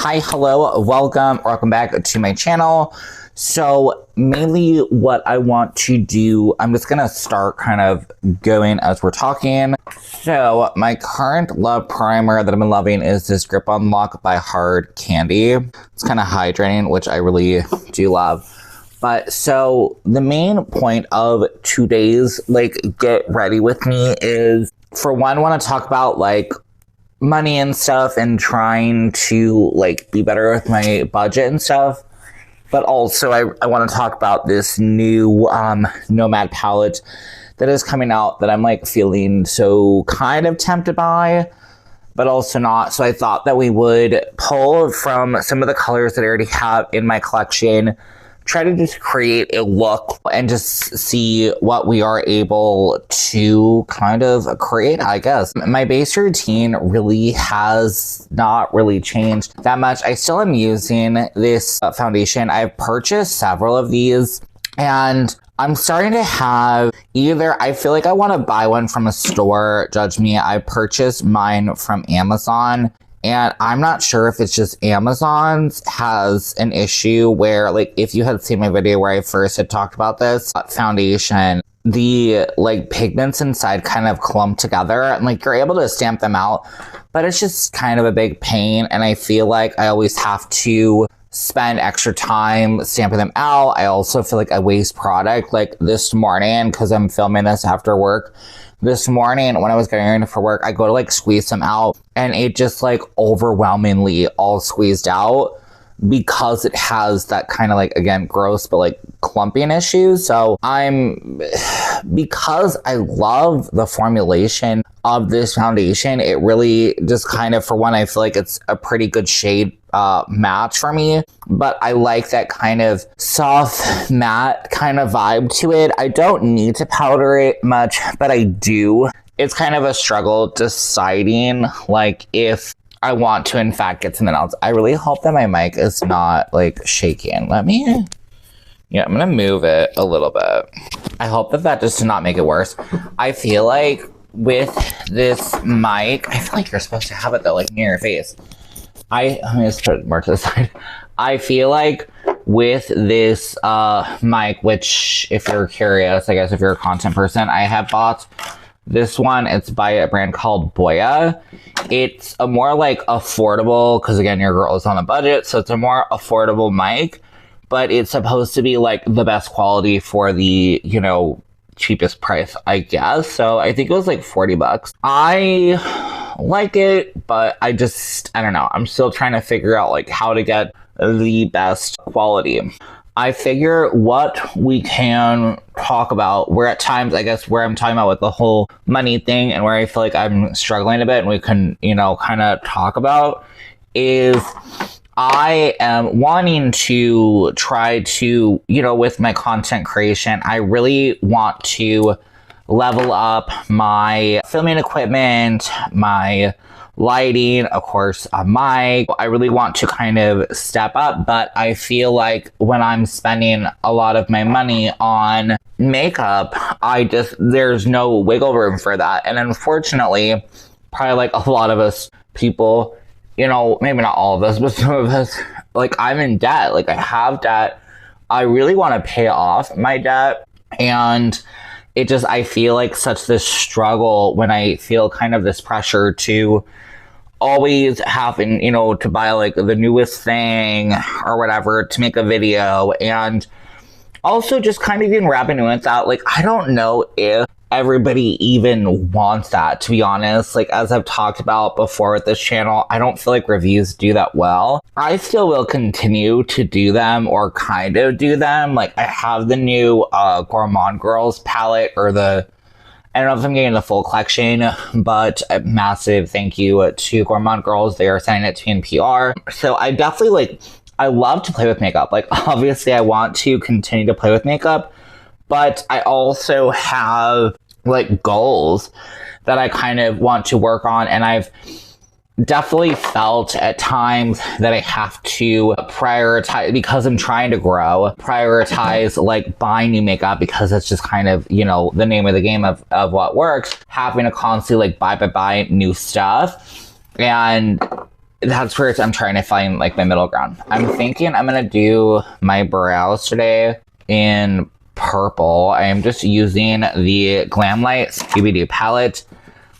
Hi, hello, welcome back to my channel. So mainly what I want to do, I'm just gonna start kind of going as we're talking. So my current love primer that I've been loving is this Grip Unlock by Hard Candy. It's kind of hydrating, which I really do love. But so the main point of today's get ready with me is, for one, I want to talk about money and stuff and trying to be better with my budget and stuff. But also I want to talk about this new Nomad palette that is coming out that I'm feeling so kind of tempted by, but also not. So I thought that we would pull from some of the colors that I already have in my collection, try to just create a look and just see what we are able to kind of create, I guess. My base routine really has not really changed that much. I still am using this foundation. I've purchased several of these and I'm starting to have either, I feel like I want to buy one from a store, judge me. I purchased mine from Amazon. And I'm not sure if it's just Amazon's has an issue where, if you had seen my video where I first had talked about this foundation, the pigments inside kind of clump together and you're able to stamp them out, but it's just kind of a big pain. And I feel like I always have to spend extra time stamping them out. I also feel like I waste product. This morning, because I'm filming this after work, this morning when I was getting ready for work, I go to squeeze them out and it just overwhelmingly all squeezed out because it has that kind of again, gross but clumping issues. So because I love the formulation of this foundation, it really just kind of, for one, I feel like it's a pretty good shade match for me, but I like that kind of soft matte kind of vibe to it. I don't need to powder it much, but I do. It's kind of a struggle deciding if I want to in fact get something else. I really hope that my mic is not shaking. I'm gonna move it a little bit. I hope that does not make it worse. I feel like with this mic, I feel like you're supposed to have it though near your face. Let me just put it more to the side. I feel like with this mic, which if you're curious, I guess if you're a content person, I have bought this one. It's by a brand called Boya. It's a more affordable, because again, your girl is on a budget, so it's a more affordable mic, but it's supposed to be the best quality for the, cheapest price, I guess. So I think it was 40 bucks. I like it, but I don't know. I'm still trying to figure out how to get the best quality. I figure what we can talk about, where at times, I guess, where I'm talking about with the whole money thing and where I feel like I'm struggling a bit and we can, kind of talk about, is I am wanting to try to, with my content creation, I really want to level up my filming equipment, my lighting, of course, a mic. I really want to kind of step up, but I feel like when I'm spending a lot of my money on makeup, there's no wiggle room for that. And unfortunately, probably a lot of us people, maybe not all of us, but some of us, I'm in debt. I have debt. I really want to pay off my debt. And I feel such this struggle when I feel kind of this pressure to always having, to buy the newest thing or whatever to make a video. And also just kind of even wrapping with that, I don't know if everybody even wants that, to be honest. As I've talked about before with this channel, I don't feel reviews do that well. I still will continue to do them or kind of do them. I have the new Gourmand Girls palette, or I don't know if I'm getting the full collection, but a massive thank you to Gourmand Girls. They are sending it to me in PR. So I definitely I love to play with makeup. Obviously I want to continue to play with makeup, but I also have goals that I kind of want to work on, and I've definitely felt at times that I have to prioritize, because I'm trying to grow, prioritize buying new makeup, because it's just kind of, the name of the game of what works, having to constantly buy new stuff. And that's where I'm trying to find like my middle ground. I'm thinking I'm gonna do my brows today in purple. I am just using the Glamlight Scooby-Doo palette.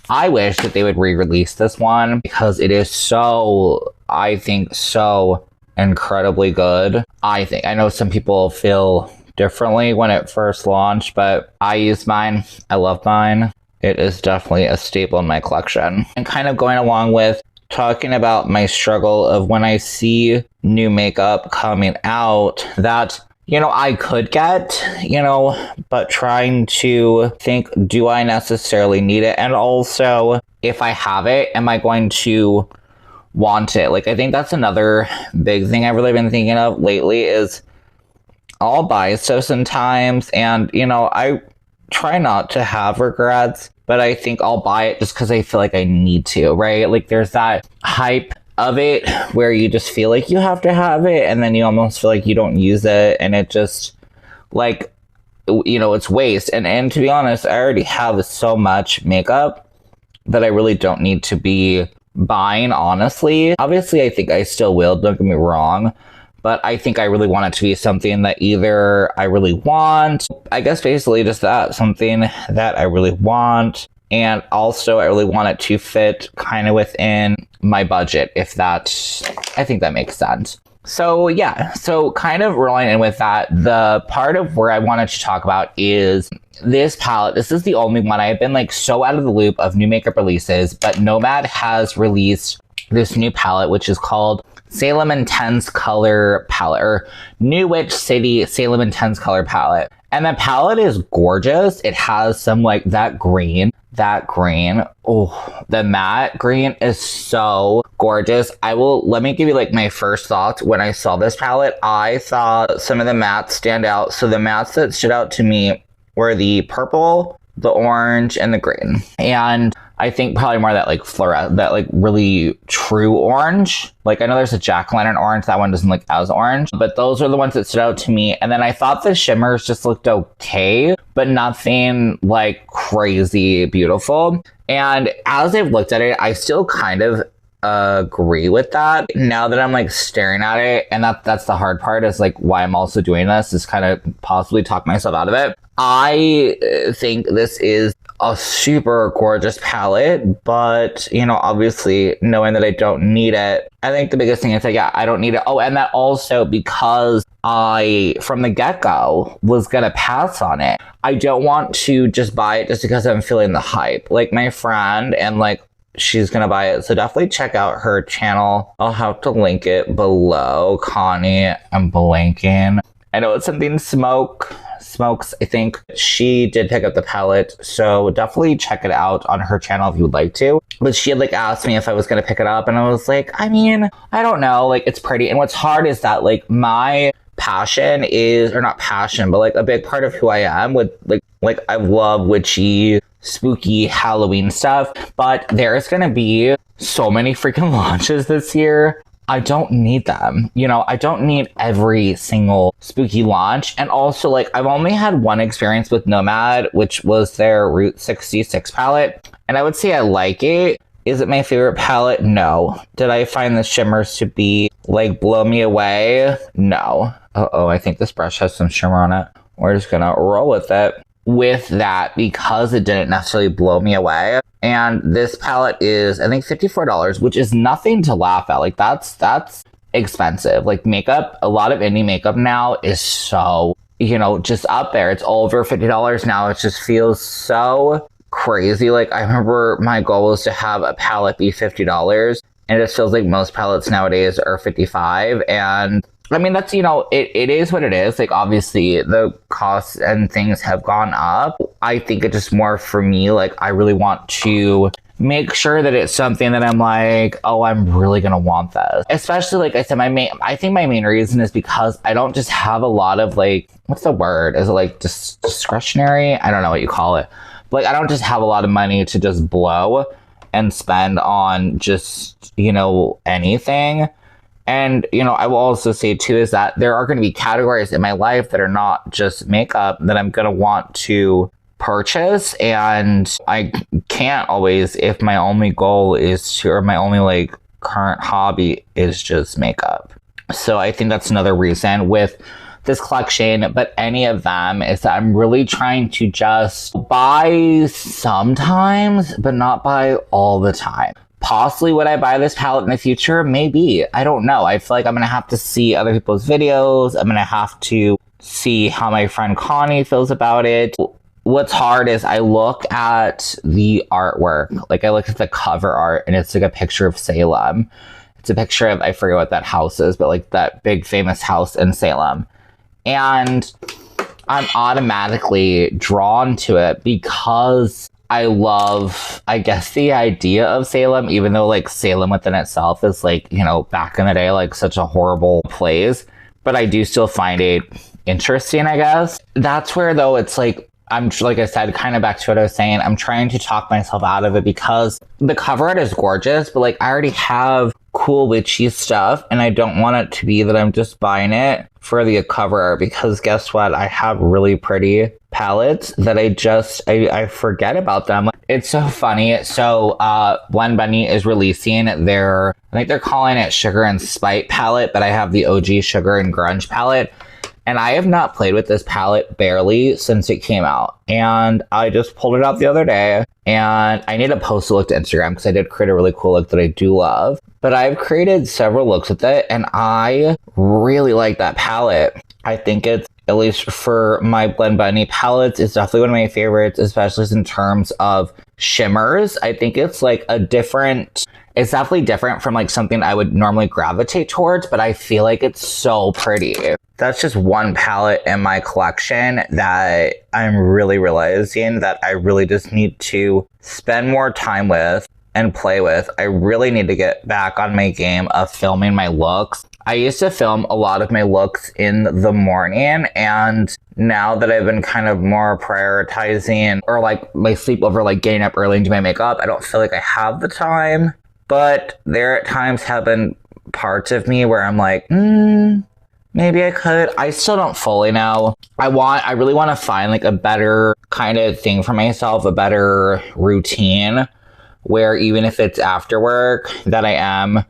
I wish that they would re-release this one because it is so, I think, so incredibly good. I know some people feel differently when it first launched, but I use mine. I love mine. It is definitely a staple in my collection. And kind of going along with talking about my struggle of when I see new makeup coming out that, you know, I could get, you know, but trying to think, do I necessarily need it? And also, if I have it, am I going to want it? Like, I think that's another big thing I've really been thinking of lately is I'll buy stuff sometimes, and, you know, I try not to have regrets, but I think I'll buy it just because I feel like I need to, right? Like, there's that hype of it where you just feel like you have to have it, and then you almost feel like you don't use it, and it just, like, you know, it's waste. And to be honest, I already have so much makeup that I really don't need to be buying, honestly. Obviously, I think I still will, don't get me wrong, but I think I really want it to be something that either I really want, I guess basically just that, something that I really want, and also I really want it to fit kind of within my budget, if that, I think that makes sense. So yeah, so kind of rolling in with that, the part of where I wanted to talk about is this palette. This is the only one I've been like so out of the loop of new makeup releases, but Nomad has released this new palette, which is called Salem Intense Color Palette, or New Witch City Salem Intense Color Palette. And the palette is gorgeous. It has some like that green. Oh, the matte green is so gorgeous. Let me give you like my first thoughts when I saw this palette. I thought some of the mattes stand out. So the mattes that stood out to me were the purple, the orange, and the green. And I think probably more that like that like really true orange. Like I know there's a jack-o'-lantern orange, that one doesn't look as orange, but those are the ones that stood out to me. And then I thought the shimmers just looked okay, but nothing like crazy beautiful. And as I've looked at it, I still kind of agree with that now that I'm like staring at it. And that's the hard part, is like why I'm also doing this, is kind of possibly talk myself out of it. I think this is a super gorgeous palette, but, you know, obviously knowing that I don't need it, I think the biggest thing is that, yeah, I don't need it. Oh, and that also because I, from the get-go, was gonna pass on it. I don't want to just buy it just because I'm feeling the hype. Like my friend, and like, she's gonna buy it, so definitely check out her channel. I'll have to link it below. Connie, I'm blanking. I know it's something Smokes, I think. She did pick up the palette, so definitely check it out on her channel if you would like to. But she had like asked me if I was gonna pick it up, and I was like, I mean, I don't know, like it's pretty. And what's hard is that like my passion is, or not passion, but like a big part of who I am with like I love witchy, spooky Halloween stuff, but there's gonna be so many freaking launches this year. I don't need them. You know, I don't need every single spooky launch. And also, like, I've only had one experience with Nomad, which was their Route 66 palette. And I would say I like it. Is it my favorite palette? No. Did I find the shimmers to be, like, blow me away? No. Uh-oh, I think this brush has some shimmer on it. We're just gonna roll with it. With that, because it didn't necessarily blow me away. And this palette is, I think, $54, which is nothing to laugh at. Like, that's expensive. Like, makeup, a lot of indie makeup now is so, you know, just up there. It's over $50 now. It just feels so crazy. Like, I remember my goal was to have a palette be $50, and it just feels like most palettes nowadays are $55. And I mean, that's, you know, it is what it is. Like, obviously, the costs and things have gone up. I think it's just more for me, like, I really want to make sure that it's something that I'm like, oh, I'm really gonna want this. Especially, like I said, I think my main reason is because I don't just have a lot of, like, what's the word? Is it, like, discretionary? I don't know what you call it. But, like, I don't just have a lot of money to just blow and spend on just, you know, anything. And, you know, I will also say, too, is that there are going to be categories in my life that are not just makeup that I'm going to want to purchase. And I can't always, if my only goal is to, or my only, like, current hobby is just makeup. So I think that's another reason with this collection, but any of them, is that I'm really trying to just buy sometimes, but not buy all the time. Possibly would I buy this palette in the future? Maybe. I don't know. I feel like I'm going to have to see other people's videos. I'm going to have to see how my friend Connie feels about it. What's hard is I look at the artwork. Like, I look at the cover art, and it's like a picture of Salem. It's a picture of, I forget what that house is, but like that big famous house in Salem. And I'm automatically drawn to it because I love, I guess, the idea of Salem, even though like Salem within itself is like, you know, back in the day, like such a horrible place. But I do still find it interesting, I guess. That's where, though, it's like, I'm, like I said, kind of back to what I was saying, I'm trying to talk myself out of it because the cover art is gorgeous, but like I already have cool witchy stuff, and I don't want it to be that I'm just buying it for the cover art, because guess what? I have really pretty palettes that I forget about them. It's so funny. So Blend Bunny is releasing their, I think they're calling it Sugar and Spite palette, but I have the OG Sugar and Grunge palette. And I have not played with this palette barely since it came out. And I just pulled it out the other day. And I need to post a look to Instagram because I did create a really cool look that I do love. But I've created several looks with it, and I really like that palette. I think it's, at least for my Blend Bunny palettes, it's definitely one of my favorites, especially in terms of shimmers. I think it's like a different... It's definitely different from like something I would normally gravitate towards, but I feel like it's so pretty. That's just one palette in my collection that I'm really realizing that I really just need to spend more time with and play with. I really need to get back on my game of filming my looks. I used to film a lot of my looks in the morning, and now that I've been kind of more prioritizing, or like my sleepover, like getting up early and do my makeup, I don't feel like I have the time. But there at times have been parts of me where I'm like, maybe I could. I still don't fully know. I really want to find like a better kind of thing for myself, a better routine where even if it's after work that I am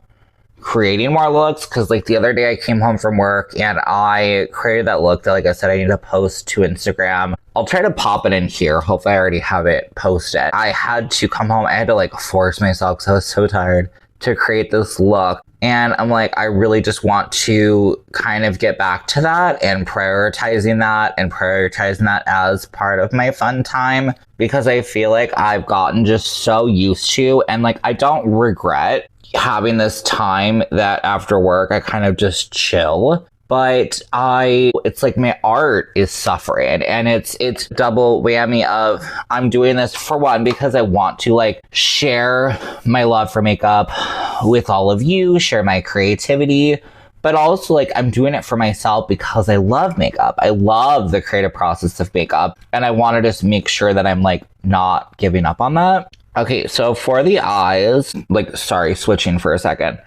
creating more looks. Because like the other day I came home from work and I created that look that, like I said, I need to post to Instagram. I'll try to pop it in here. Hopefully I already have it posted. I had to come home. I had to like force myself because I was so tired to create this look. And I'm like, I really just want to kind of get back to that and prioritizing that as part of my fun time, because I feel like I've gotten just so used to, and like I don't regret having this time that after work I kind of just chill. But it's like my art is suffering, and it's double whammy of I'm doing this for one because I want to like share my love for makeup with all of you, share my creativity, but also like I'm doing it for myself because I love makeup. I love the creative process of makeup, and I want to just make sure that I'm like not giving up on that. Okay, so for the eyes, like, sorry, switching for a second.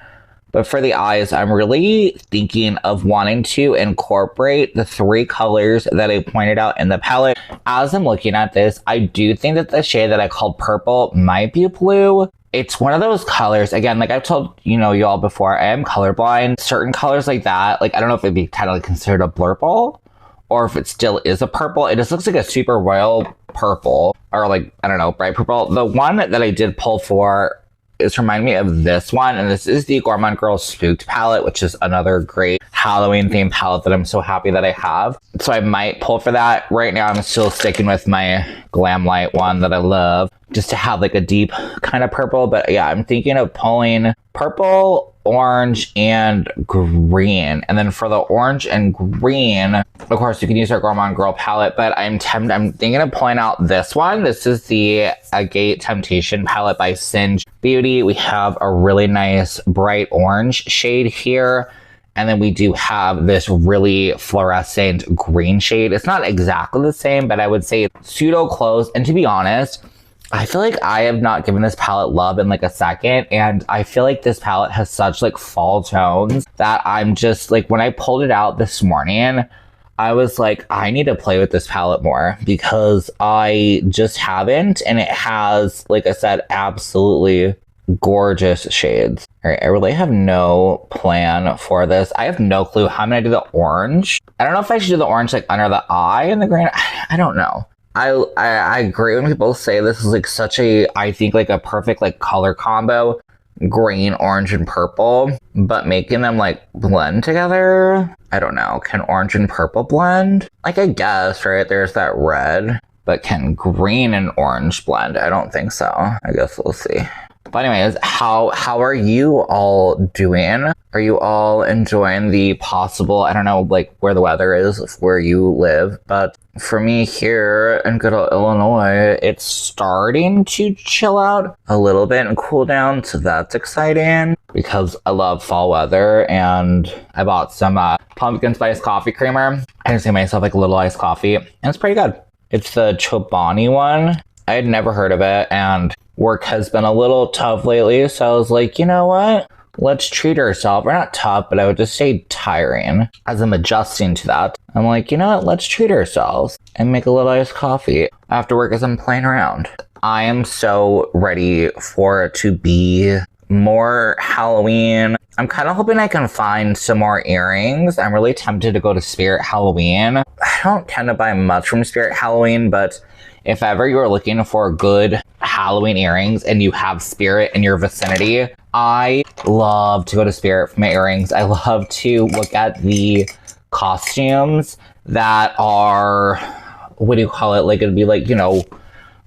But for the eyes, I'm really thinking of wanting to incorporate the 3 colors that I pointed out in the palette. As I'm looking at this, I do think that the shade that I called purple might be blue. It's one of those colors, again, like I've told, y'all before, I am colorblind. Certain colors like that, like, I don't know if it'd be technically considered a blurple, or if it still is a purple. It just looks like a super royal purple, or like, I don't know, bright purple. The one that I did pull for is remind me of this one, and this is the Gourmand Girl Spooked palette, which is another great Halloween themed palette that I'm so happy that I have. So I might pull for that. Right now I'm still sticking with my Glam Light one that I love, just to have like a deep kind of purple. But yeah, I'm thinking of pulling purple, orange, and green. And then for the orange and green, of course, you can use our Gourmand Girl palette, but I'm thinking of pulling out this one. This is the Agate Temptation palette by Singe Beauty. We have a really nice bright orange shade here. And then we do have this really fluorescent green shade. It's not exactly the same, but I would say it's pseudo close. And to be honest, I feel like I have not given this palette love in like a second, and I feel like this palette has such like fall tones that I'm just like, when I pulled it out this morning, I was like, I need to play with this palette more because I just haven't, and it has, like I said, absolutely gorgeous shades. All right, I really have no plan for this. I have no clue how I'm gonna do the orange. I don't know if I should do the orange like under the eye and the green. I don't know. I agree when people say this is like such a, I think like a perfect like color combo, green, orange, and purple, but making them like blend together, I don't know. Can orange and purple blend? Like, I guess, right? There's that red, but can green and orange blend? I don't think so. I guess we'll see. But anyways, how are you all doing? Are you all enjoying the possible, I don't know, like where the weather is, where you live, but for me here in good old Illinois, it's starting to chill out a little bit and cool down, so that's exciting because I love fall weather. And I bought some pumpkin spice coffee creamer. I just made myself like a little iced coffee, and it's pretty good. It's the Chobani one. I had never heard of it, and work has been a little tough lately, so I was like, you know what? Let's treat ourselves. We're not tough, but I would just say tiring. As I'm adjusting to that, I'm like, you know what? Let's treat ourselves and make a little iced coffee after work as I'm playing around. I am so ready for it to be more Halloween. I'm kind of hoping I can find some more earrings. I'm really tempted to go to Spirit Halloween. I don't tend to buy much from Spirit Halloween, but if ever you're looking for good Halloween earrings and you have Spirit in your vicinity, I love to go to Spirit for my earrings. I love to look at the costumes that are, what do you call it? Like, it'd be like, you know,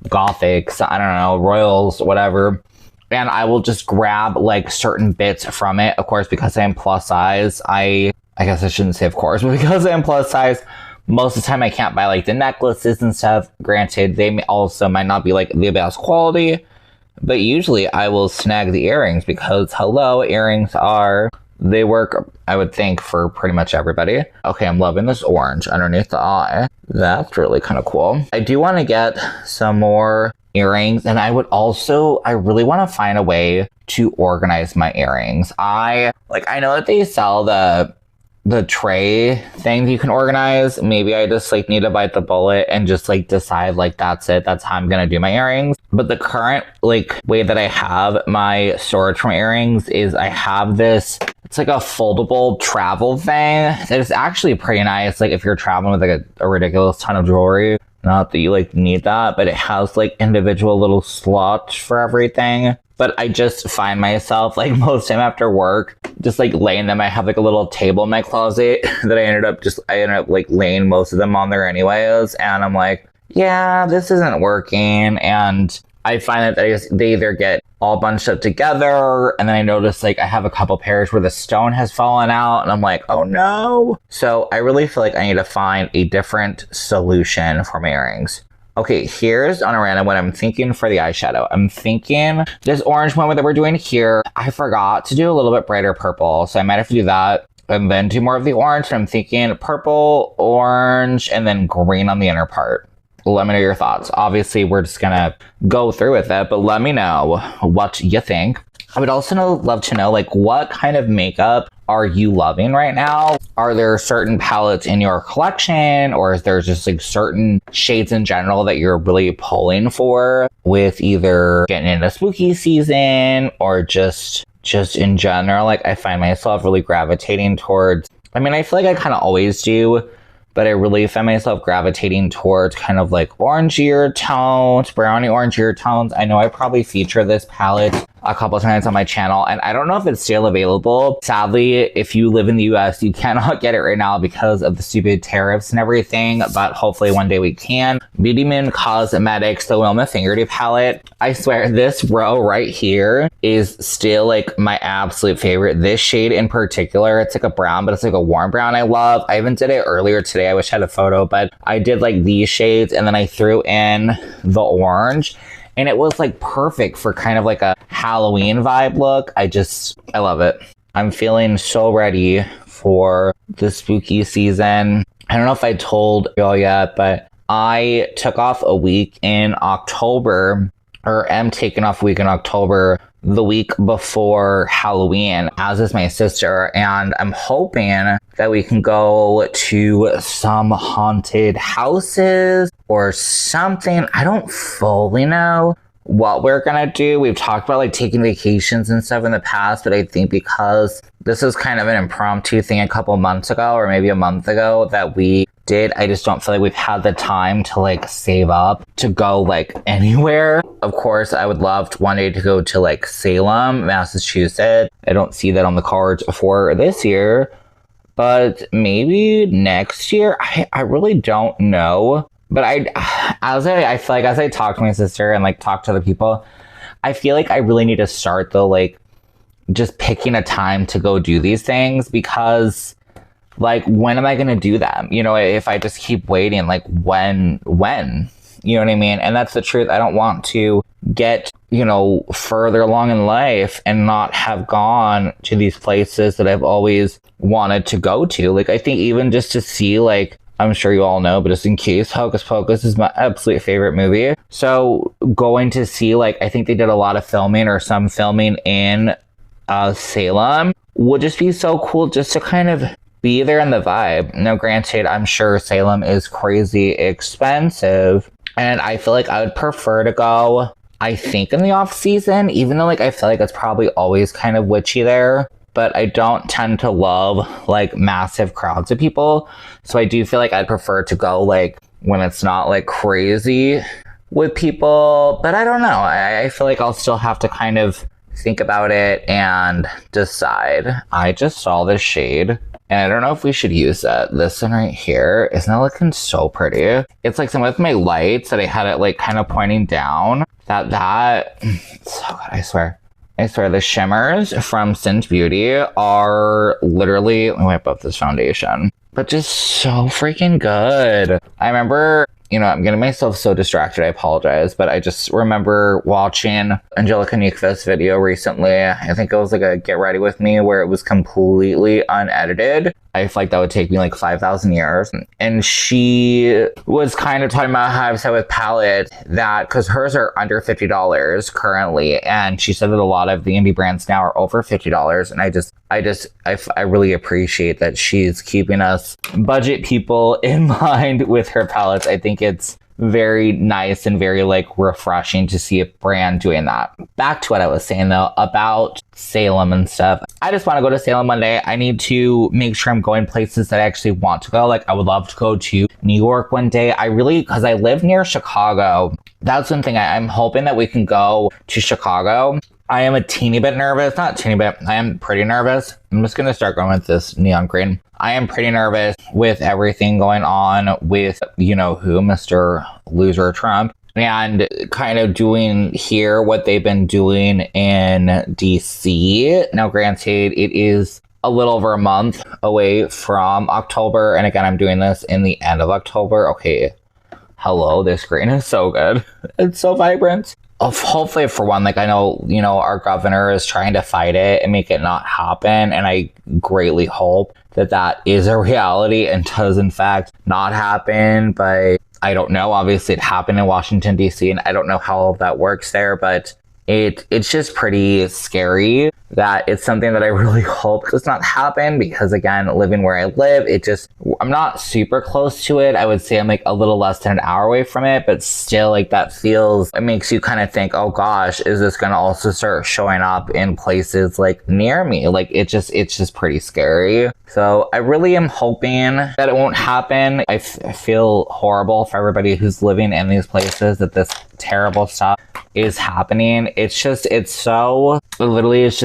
gothics, I don't know, royals, whatever. And I will just grab like certain bits from it. Of course, because I am plus size, I guess I shouldn't say of course, but because I am plus size, most of the time I can't buy like the necklaces and stuff. Granted, they also might not be like the best quality, but usually I will snag the earrings because hello, earrings they work, I would think, for pretty much everybody. Okay, I'm loving this orange underneath the eye. That's really kind of cool. I do want to get some more earrings, and I really want to find a way to organize my earrings. I know that they sell the tray thing you can organize. Maybe I just like need to bite the bullet and just like decide like that's it, that's how I'm gonna do my earrings. But the current like way that I have my storage for my earrings is I have this, it's like a foldable travel thing that is actually pretty nice. Like if you're traveling with like a ridiculous ton of jewelry, not that you like need that, but it has like individual little slots for everything. But I just find myself like most time after work, just like laying them. I have like a little table in my closet that I ended up like laying most of them on there anyways. And I'm like, yeah, this isn't working. And I find that they either get all bunched up together, and then I notice like I have a couple pairs where the stone has fallen out, and I'm like, oh no. So I really feel like I need to find a different solution for my earrings. Okay, here's on a random what I'm thinking for the eyeshadow. I'm thinking this orange one that we're doing here, I forgot to do a little bit brighter purple, so I might have to do that and then do more of the orange. And I'm thinking purple, orange, and then green on the inner part. Let me know your thoughts. Obviously, we're just gonna go through with it, but let me know what you think. I would also love to know, like, what kind of makeup are you loving right now? Are there certain palettes in your collection, or is there just like certain shades in general that you're really pulling for with either getting into spooky season or just in general? Like, I find myself really gravitating towards, I mean, I feel like I kind of always do, but I really find myself gravitating towards kind of like orangier tones, brownie orangier tones. I know I probably feature this palette a couple times on my channel, and I don't know if it's still available. Sadly, if you live in the US, you cannot get it right now because of the stupid tariffs and everything, but hopefully one day we can. Beauty Moon Cosmetics, the Wilma Fingertip palette. I swear, this row right here is still like my absolute favorite. This shade in particular, it's like a brown, but it's like a warm brown I love. I even did it earlier today. I wish I had a photo, but I did like these shades, and then I threw in the orange. And it was like perfect for kind of like a Halloween vibe look. I love it. I'm feeling so ready for the spooky season. I don't know if I told y'all yet, but I took off a week in October, or am taking off a week in October, the week before Halloween, as is my sister. And I'm hoping that we can go to some haunted houses or something. I don't fully know what we're gonna do. We've talked about like taking vacations and stuff in the past, but I think because this is kind of an impromptu thing a couple months ago or maybe a month ago that we did, I just don't feel like we've had the time to like save up to go like anywhere. Of course, I would love to one day to go to like Salem, Massachusetts. I don't see that on the cards for this year, but maybe next year. I really don't know. But I feel like as I talk to my sister and like talk to other people, I feel like I really need to start though, like just picking a time to go do these things, because like, when am I going to do them? You know, if I just keep waiting, like when, you know what I mean? And that's the truth. I don't want to get, you know, further along in life and not have gone to these places that I've always wanted to go to. Like, I think even just to see, like, I'm sure you all know, but just in case, Hocus Pocus is my absolute favorite movie. So going to see, like, I think they did a lot of filming or some filming in Salem would just be so cool just to kind of be there in the vibe. Now, granted, I'm sure Salem is crazy expensive, and I feel like I would prefer to go, I think, in the off season, even though like I feel like it's probably always kind of witchy there. But I don't tend to love like massive crowds of people, so I do feel like I'd prefer to go like when it's not like crazy with people. But I don't know. I feel like I'll still have to kind of think about it and decide. I just saw this shade, and I don't know if we should use that. This one right here, isn't that looking so pretty? It's like some with my lights that I had it like kind of pointing down. It's so good, I swear. The shimmers from Singe Beauty are literally, let me wipe up this foundation, but just so freaking good. I remember, you know, I'm getting myself so distracted, I apologize, but I just remember watching Angelica Nyquist's video recently. I think it was like a Get Ready With Me where it was completely unedited. I feel like that would take me like 5,000 years. And she was kind of talking about how I've said with palette that, because hers are under $50 currently, and she said that a lot of the indie brands now are over $50. And I really appreciate that she's keeping us budget people in mind with her palettes. I think it's very nice and very like refreshing to see a brand doing that. Back to what I was saying though about Salem and stuff. I just want to go to Salem one day. I need to make sure I'm going places that I actually want to go. Like, I would love to go to New York one day. Because I live near Chicago. That's one thing. I'm hoping that we can go to Chicago. I am a teeny bit nervous. Not teeny bit. I am pretty nervous. I'm just going to start going with this neon green. I am pretty nervous with everything going on with, you know who, Mr. Loser Trump, and kind of doing here what they've been doing in DC. Now, granted, it is a little over a month away from October. And again, I'm doing this in the end of October. Okay. Hello, this green is so good. It's so vibrant. Hopefully, for one, like, I know, you know, our governor is trying to fight it and make it not happen. And I greatly hope that that is a reality and does, in fact, not happen. But I don't know. Obviously, it happened in Washington, D.C., and I don't know how all that works there. But it's just pretty scary that it's something that I really hope does not happen, because again, living where I live, I'm not super close to it. I would say I'm like a little less than an hour away from it, but still, like, it makes you kind of think, oh gosh, is this going to also start showing up in places like near me? Like, it's just pretty scary. So I really am hoping that it won't happen. I feel horrible for everybody who's living in these places that this terrible stuff is happening. It's just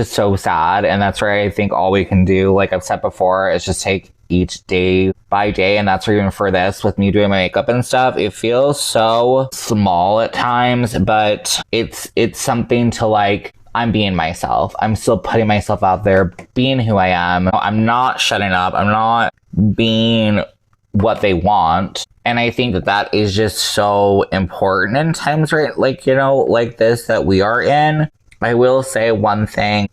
so sad. And that's where I think all we can do, like I've said before, is just take each day by day. And that's where, even for this, with me doing my makeup and stuff, it feels so small at times, but it's something to, like, I'm being myself. I'm still putting myself out there, being who I am. I'm not shutting up. I'm not being what they want. And I think that is just so important in times, right? Like, you know, like this that we are in. I will say one thing,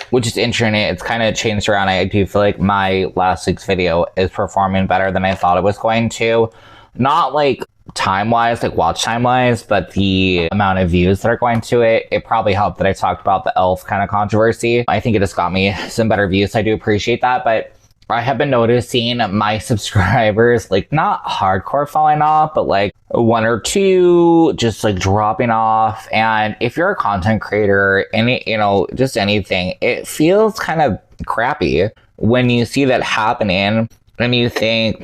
which is interesting. It's kind of changed around. I do feel like my last week's video is performing better than I thought it was going to. Not like time-wise, like watch time-wise, but the amount of views that are going to it. It probably helped that I talked about the elf kind of controversy. I think it just got me some better views. So I do appreciate that. But I have been noticing my subscribers, like, not hardcore falling off, but like one or two just like dropping off. And if you're a content creator, any, you know, just anything, it feels kind of crappy when you see that happening and you think,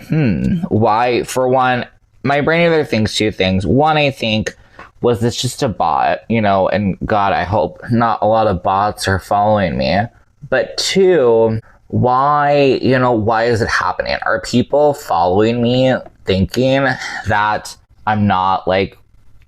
why? For one, my brain either thinks two things. One, I think, was this just a bot? You know, and God, I hope not a lot of bots are following me. But two, why, you know, why is it happening? Are people following me thinking that I'm not, like,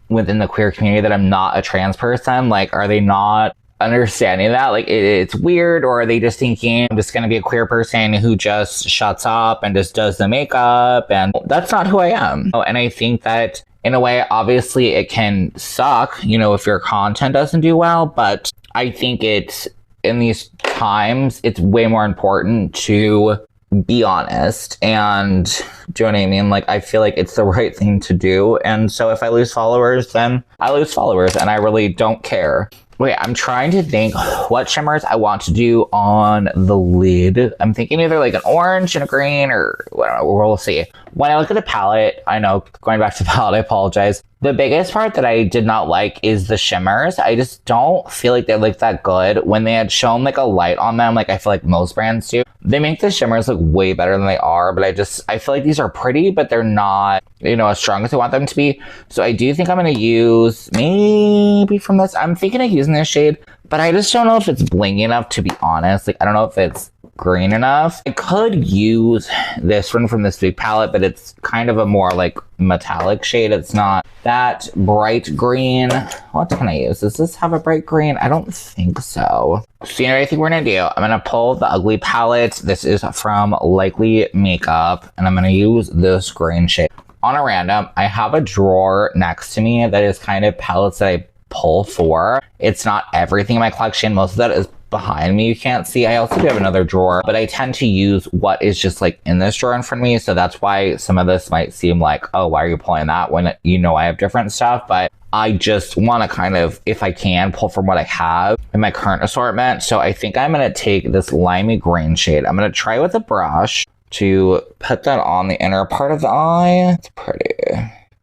within the queer community, that I'm not a trans person? Like, are they not understanding that? Like, it's weird? Or are they just thinking I'm just going to be a queer person who just shuts up and just does the makeup? And that's not who I am. And I think that, in a way, obviously it can suck, you know, if your content doesn't do well, but I think it's, in these times, it's way more important to be honest. And do you know what I mean? Like, I feel like it's the right thing to do. And so if I lose followers, then I lose followers, and I really don't care. Wait, I'm trying to think what shimmers I want to do on the lid. I'm thinking either like an orange and a green, or we'll see. When I look at the palette, I know, going back to the palette, I apologize. The biggest part that I did not like is the shimmers. I just don't feel like they look that good. When they had shown like a light on them, like I feel like most brands do, they make the shimmers look way better than they are. But I feel like these are pretty, but they're not, you know, as strong as I want them to be. So I do think I'm going to use, maybe from this, I'm thinking of using this shade, but I just don't know if it's blingy enough, to be honest. Like, I don't know if it's green enough. I could use this one from this big palette, but it's kind of a more like metallic shade. It's not that bright green. What can I use? Does this have a bright green? I don't think so. So you know what I think we're gonna do? I'm gonna pull the Ugly palette. This is from Likely Makeup, and I'm gonna use this green shade. On a random, I have a drawer next to me that is kind of palettes that I pull for. It's not everything in my collection. Most of that is behind me, you can't see. I also do have another drawer, but I tend to use what is just like in this drawer in front of me. So that's why some of this might seem like, oh, why are you pulling that, when you know I have different stuff? But I just want to kind of, if I can, pull from what I have in my current assortment. So I think I'm going to take this limey green shade. I'm going to try with a brush to put that on the inner part of the eye. It's pretty.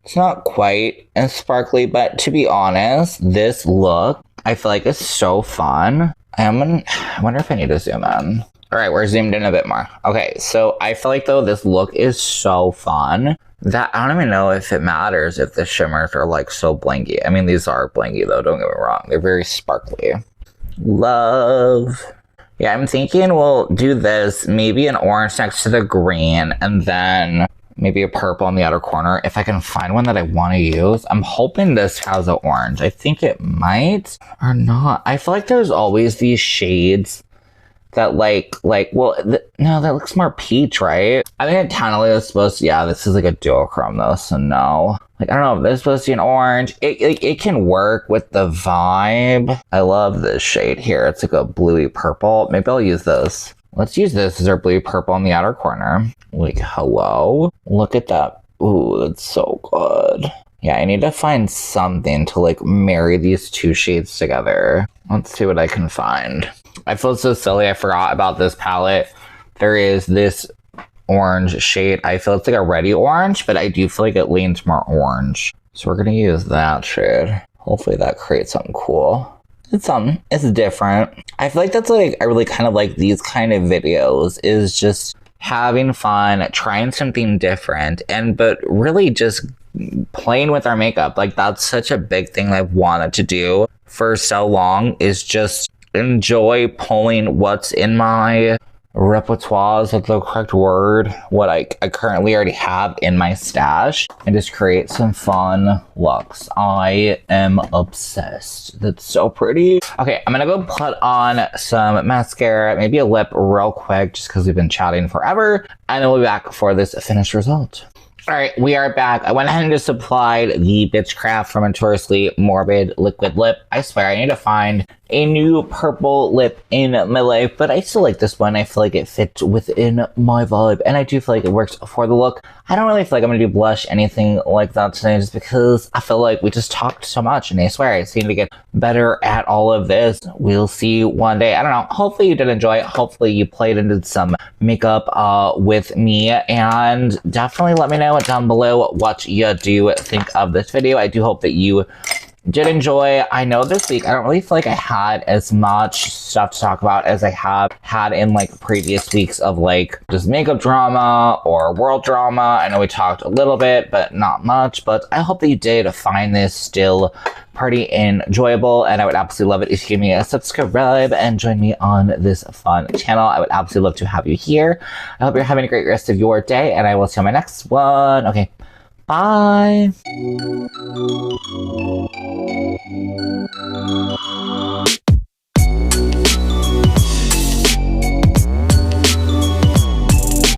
It's not quite as sparkly, but to be honest, this look, I feel like it's so fun. I wonder if I need to zoom in. All right, we're zoomed in a bit more. Okay, so I feel like, though, this look is so fun that I don't even know if it matters if the shimmers are like so blingy. I mean, these are blingy, though, don't get me wrong. They're very sparkly. Love. Yeah, I'm thinking we'll do this, maybe an orange next to the green, and then maybe a purple in the outer corner, if I can find one that I want to use. I'm hoping this has an orange. I think it might, or not. I feel like there's always these shades that well, no, that looks more peach, right? I think Tantalus is supposed to, yeah, this is like a duochrome though, so no. Like, I don't know if this is supposed to be an orange. It can work with the vibe. I love this shade here. It's like a bluey purple. Maybe I'll use this. Let's use this as our blue purple in the outer corner. Like, hello? Look at that. Ooh, that's so good. Yeah, I need to find something to like marry these two shades together. Let's see what I can find. I feel so silly. I forgot about this palette. There is this orange shade. I feel it's like a ready orange, but I do feel like it leans more orange. So we're going to use that shade. Hopefully that creates something cool. It's different. I feel like that's like, I really kind of like these kind of videos, is just having fun, trying something different, but really just playing with our makeup. Like, that's such a big thing I've wanted to do for so long, is just enjoy pulling what's in my repertoire, is that the correct word, what I currently already have in my stash, and just create some fun looks. I am obsessed. That's so pretty. Okay, I'm gonna go put on some mascara, maybe a lip real quick, just because we've been chatting forever, and then we'll be back for this finished result. All right, we are back. I went ahead and just applied the Bitchcraft from Notoriously Morbid Liquid Lip. I swear, I need to find a new purple lip in my life, but I still like this one. I feel like it fits within my vibe, and I do feel like it works for the look. I don't really feel like I'm gonna do blush, anything like that today, just because I feel like we just talked so much, and I swear I seem to get better at all of this. We'll see one day. I don't know. Hopefully you did enjoy it. Hopefully you played and did some makeup with me, and definitely let me know down below what you do think of this video. I do hope that you did enjoy. I know this week I don't really feel like I had as much stuff to talk about as I have had in like previous weeks of like just makeup drama or world drama. I know we talked a little bit, but not much. But I hope that you did find this still pretty enjoyable, and I would absolutely love it if you give me a subscribe and join me on this fun channel. I would absolutely love to have you here. I hope you're having a great rest of your day, and I will see you on my next one. Okay, bye.